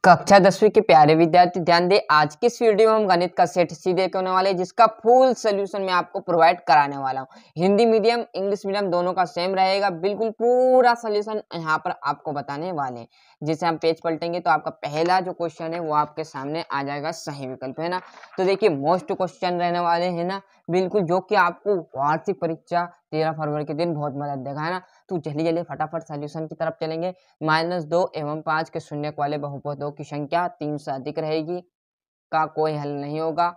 कक्षा 10वीं के प्यारे विद्यार्थी ध्यान दें। आज की इस वीडियो में हम गणित का सेट सी देखने वाले हैं, जिसका फुल सोल्यूशन मैं आपको प्रोवाइड कराने वाला हूं। हिंदी मीडियम इंग्लिश मीडियम दोनों का सेम रहेगा, बिल्कुल पूरा सोल्यूशन यहाँ पर आपको बताने वाले हैं। जिसे हम पेज पलटेंगे तो आपका पहला जो क्वेश्चन है वो आपके सामने आ जाएगा, सही विकल्प है ना। तो देखिए मोस्ट क्वेश्चन रहने वाले हैं ना, बिल्कुल, जो कि आपको वार्षिक परीक्षा 13 फरवरी के दिन बहुत मदद देगा, है ना। तो जल्दी जल्दी फटाफट सोल्यूशन की तरफ चलेंगे। -2 एवं 5 के शून्यक वाले बहुपदों की संख्या 3 से अधिक रहेगी का कोई हल नहीं होगा।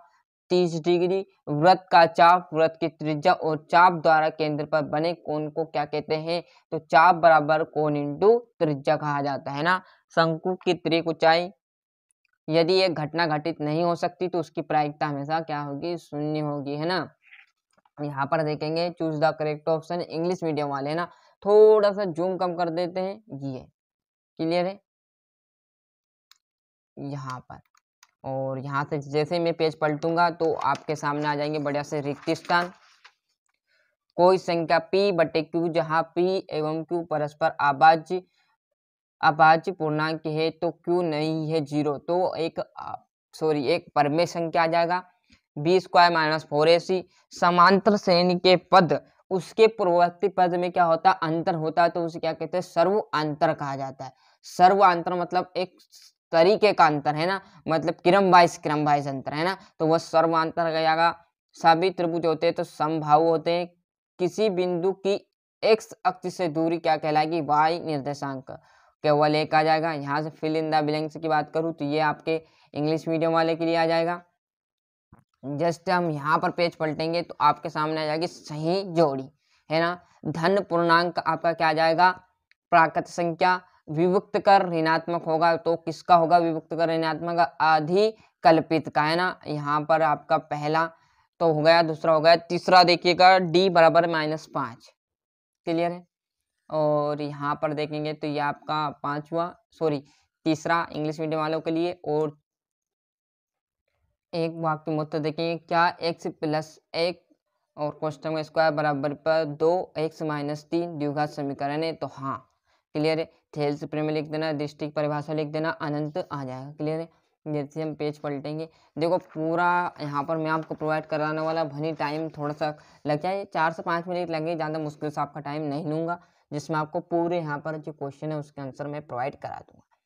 30 डिग्री वृत्त का चाप, वृत्त की त्रिज्या और चाप द्वारा केंद्र पर बने कोण को क्या कहते हैं? तो चाप बराबर कोण इंटू त्रिज्या कहा जाता है ना। शंकु की त्रिक ऊंचाई, यदि एक घटना घटित नहीं हो सकती तो उसकी प्रायिकता हमेशा क्या होगी? शून्य होगी, है ना। यहाँ पर देखेंगे choose the correct option, English medium वाले ना थोड़ा सा जूम कम कर देते हैं, ये क्लियर है यहाँ पर। और यहाँ से जैसे मैं पेज पलटूंगा तो आपके सामने आ जाएंगे बढ़िया से रिक्त स्थान। कोई संख्या p बटे q जहाँ p एवं q परस्पर अभाज्य पूर्णांक है तो q नहीं है 0, तो एक परमेय संख्या आ जाएगा। b² - 4ac समांतर श्रेणी के पद, उसके पूर्ववर्ती पद में क्या होता है? अंतर होता है, तो उसे क्या कहते हैं? सर्व अंतर कहा जाता है। सर्व अंतर मतलब एक तरीके का अंतर, है ना, मतलब क्रम वाइज अंतर, है ना। तो वह सर्व अंतर कहा जाएगा। सभी त्रिभुज होते हैं तो समबाहु होते हैं। किसी बिंदु की x अक्ष से दूरी क्या कहलाएगी? y निर्देशांक, केवल एक आ जाएगा। यहाँ से फिल इन द ब्लैंक्स की बात करूँ तो ये आपके इंग्लिश मीडियम वाले के लिए आ जाएगा। जस्ट हम यहाँ पर पेज पलटेंगे तो आपके सामने आ जाएगी सही जोड़ी, है ना। धन पूर्णांक आपका क्या आ जाएगा? प्राकृत संख्या विभक्त कर ऋणात्मक होगा, तो किसका होगा विभक्त कर ऋणात्मक? अधिकल्पित का, है ना। यहाँ पर आपका पहला तो हो गया, दूसरा हो गया, तीसरा देखिएगा d बराबर -5, क्लियर है। और यहाँ पर देखेंगे तो ये आपका तीसरा इंग्लिश मीडियम वालों के लिए। और एक वाक्य में उत्तर देखेंगे, क्या x + 1 और कोष्ठक में स्क्वायर बराबर पर 2x - 3 द्विघात समीकरण है? तो हाँ, क्लियर है। थेल्स प्रमेय लिख देना, दृष्टि की परिभाषा लिख देना, अनंत आ जाएगा, क्लियर है। जैसे हम पेज पलटेंगे, देखो पूरा यहाँ पर मैं आपको प्रोवाइड कराने वाला, भनी टाइम थोड़ा सा लग जाए, 4 से 5 मिनट लगेंगे, ज़्यादा मुश्किल से आपका टाइम नहीं लूँगा, जिसमें आपको पूरे यहाँ पर जो क्वेश्चन है उसके आंसर मैं प्रोवाइड करा दूँगा।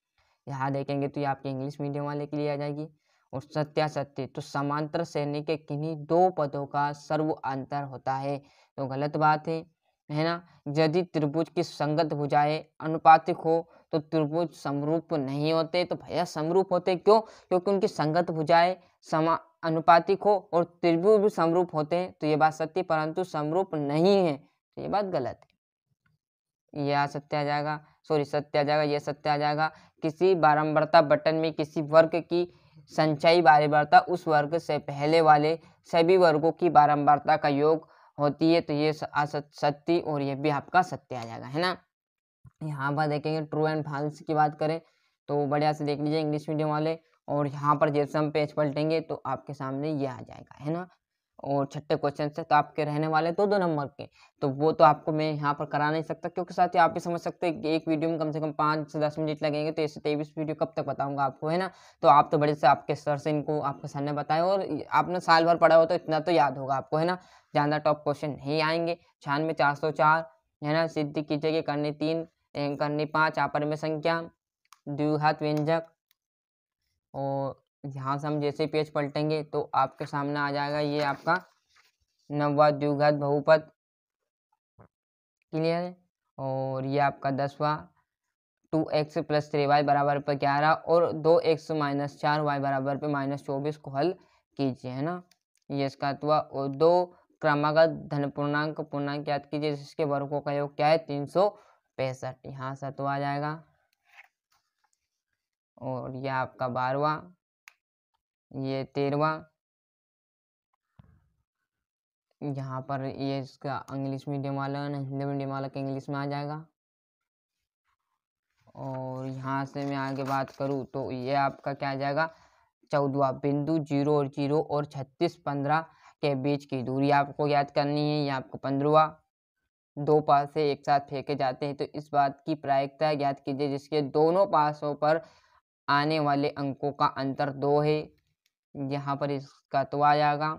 यहाँ देखेंगे तो ये आपके इंग्लिश मीडियम वाले के लिए आ जाएगी। और सत्यासत्य, तो समांतर श्रेणी के किन्हीं दो पदों का सर्व अंतर होता है, तो गलत बात है ना। यदि त्रिभुज की संगत भुजाएं अनुपातिक हो तो त्रिभुज समरूप नहीं होते, तो भैया समरूप होते क्यों? क्योंकि उनकी संगत भुजाएं अनुपातिक हो और त्रिभुज भी समरूप होते हैं, तो ये बात सत्य, परंतु समरूप नहीं है, तो ये बात गलत है। यह सत्य आ जाएगा, सत्य आ जाएगा, यह सत्य आ जाएगा। किसी बारंबारता बटन में किसी वर्ग की संचयी बारंबारता उस वर्ग से पहले वाले सभी वर्गों की बारंबारता का योग होती है, तो ये सत्य, और ये भी आपका सत्य आ जाएगा, है ना। यहाँ पर देखेंगे ट्रू एंड फॉल्स की बात करें तो बढ़िया से देख लीजिए इंग्लिश मीडियम वाले। और यहाँ पर जैसे हम पेज पलटेंगे तो आपके सामने ये आ जाएगा, है ना। और छठे क्वेश्चन से तो आपके रहने वाले तो 2 नंबर के, तो वो तो आपको मैं यहाँ पर करा नहीं सकता, क्योंकि साथ ही आप भी समझ सकते हैं कि एक वीडियो में कम से कम 5 से 10 मिनट लगेंगे, तो ऐसे 23 वीडियो कब तक बताऊंगा आपको, है ना। तो आप तो बड़े से आपके सर से इनको आपके सर ने बताया, और आपने साल भर पढ़ा हो तो इतना तो याद होगा आपको, है ना। ज़्यादा टॉप क्वेश्चन नहीं आएंगे। 96 404, है ना। सिद्ध कीजिए करनी 3 करनी 5 आपस में संख्या द्विघात व्यंजक। और यहाँ से हम जैसे पेज पलटेंगे तो आपके सामने आ जाएगा ये आपका 9वां द्विघात बहुपद, क्लियर है। और ये आपका 10वां 2x + 3y बराबर पर 11 और 2x - 4y बराबर पर -24 को हल कीजिए, है ना। ये इसका हुआ। और 2 क्रमागत धन पूर्णांक याद कीजिए, जिसके वर्गों का योग क्या है? 365, यहाँ से तो आ जाएगा। और ये आपका 12वां, ये 13वां, यहाँ पर ये इसका इंग्लिश मीडियम वाला ना हिंदी मीडियम वाला का इंग्लिश में आ जाएगा। और यहाँ से मैं आगे बात करूँ तो ये आपका क्या आ जाएगा? 14वां बिंदु 0 और 0 और 36 15 के बीच की दूरी आपको याद करनी है। ये आपको 15वां 2 पासे एक साथ फेंके जाते हैं तो इस बात की प्रायिकता ज्ञात कीजिए जिसके दोनों पासों पर आने वाले अंकों का अंतर 2 है। यहाँ पर इसका तो आ जाएगा।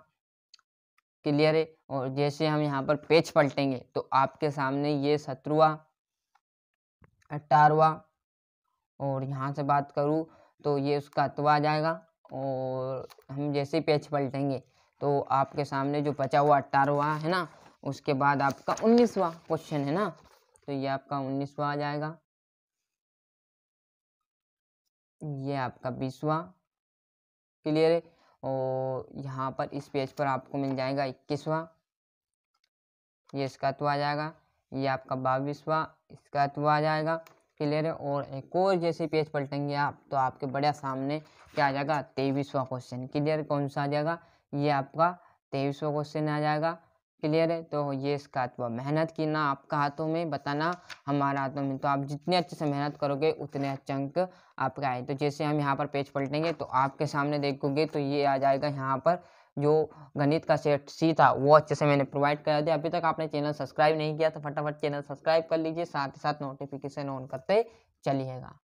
क्लियर है। और जैसे हम यहाँ पर पेज पलटेंगे तो आपके सामने ये 17वां 18वां और यहाँ से बात करूँ तो ये उसका तो आ जाएगा। और हम जैसे ही पेज पलटेंगे तो आपके सामने जो बचा हुआ 18वां है ना, उसके बाद आपका 19वां क्वेश्चन है ना, तो ये आपका 19वां आ जाएगा। ये आपका 20वां। क्लियर है। और यहाँ पर इस पेज पर आपको मिल जाएगा 21वां, ये इसका तो आ जाएगा। ये आपका 22वां, इसका तो आ जाएगा। क्लियर है। और एक और जैसे पेज पलटेंगे आप तो आपके बड़े सामने क्या आ जाएगा, 23वां क्वेश्चन। क्लियर, कौन सा आ जाएगा, ये आपका 23वां क्वेश्चन आ जाएगा। क्लियर है। तो ये इसका तो मेहनत की ना आपका हाथों में, बताना हमारा हाथों में। तो आप जितने अच्छे से मेहनत करोगे उतने अच्छे अंक आपका आए। तो जैसे हम यहाँ पर पेज पलटेंगे तो आपके सामने देखोगे तो ये आ जाएगा यहाँ पर जो गणित का सेट सी था वो अच्छे से मैंने प्रोवाइड करा दिया। अभी तक आपने चैनल सब्सक्राइब नहीं किया तो फटाफट चैनल सब्सक्राइब कर लीजिए, साथ ही साथ नोटिफिकेशन ऑन करते चलिएगा।